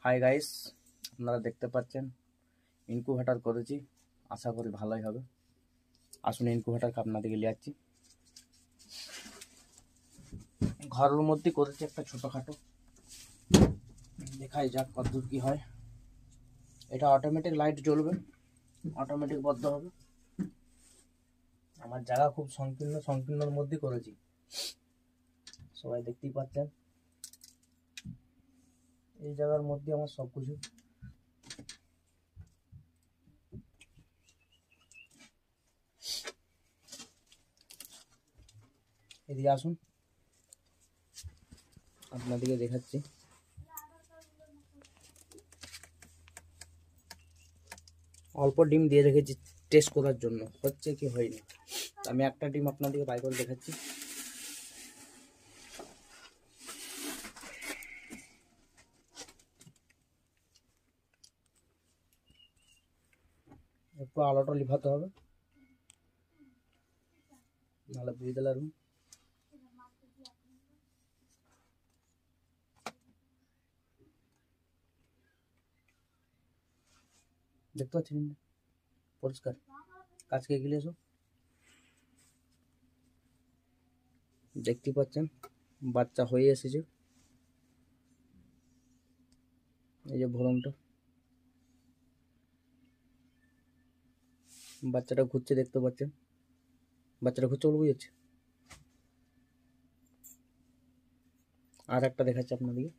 Hi guys, আপনারা দেখতে পাচ্ছেন ইনকিউবেটর করেছি। আশা করি ভালোই হবে। আসুন ইনকিউবেটরকে আপনাদেরকে নিয়ে যাচ্ছি। ঘরের মধ্যে করেছি একটা ছোটোখাটো, দেখাই যাক কতদূর কি হয়। এটা অটোমেটিক লাইট জ্বলবে, অটোমেটিক বন্ধ হবে। আমার জায়গা খুব সংকীর্ণর মধ্যে করেছি, সবাই দেখতেই পাচ্ছেন। এই জায়গার মধ্যে আমার সব কিছু। এদিকে আসুন, আপনাদেরকে দেখাচ্ছি। অল্প ডিম দিয়ে রেখেছি টেস্ট করার জন্য, হচ্ছে কি হয়নি। আমি একটা ডিম আপনাদেরকে বাই করে দেখাচ্ছি। একটু আলোটা লিভাতে হবে, নাহলে বুঝতে পারবেন। দেখতে পাচ্ছেন পরিষ্কার। কাছকে গেলে এসো, দেখতে পাচ্ছেন বাচ্চা হয়ে এসেছে। এই যে ভরণটা, বাচ্চাটা ঘুরছে, দেখতে পাচ্ছেন। বাচ্চাটা ঘুরছে বলে বুঝেছে। আর একটা দেখাচ্ছি আপনাদেরকে।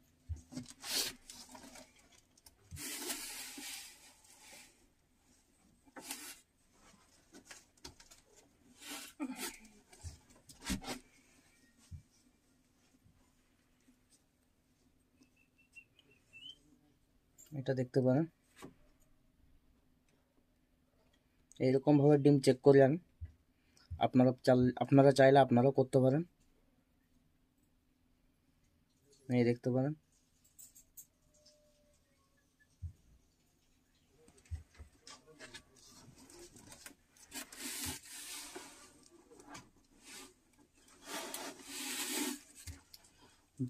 এটা দেখতে পারেন, এইরকম ভাবে ডিম চেক করি আমি। আপনারা চাইলে আপনারাও করতে পারেন। এই দেখতে পারেন,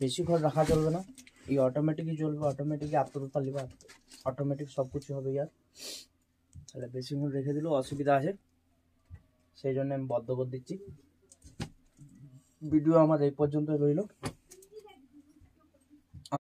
বেশিক্ষণ রাখা চলবে না। এই অটোমেটিকই জ্বলবে, অটোমেটিকই আত্মরতা লিবা, অটোমেটিক সব কিছু হবে। ইয়ার তাহলে বেশিক্ষণ রেখে দিলেও অসুবিধা আছে, সেই জন্য আমি বদ্ধ করে দিচ্ছি। ভিডিও আমার এই পর্যন্ত রইল।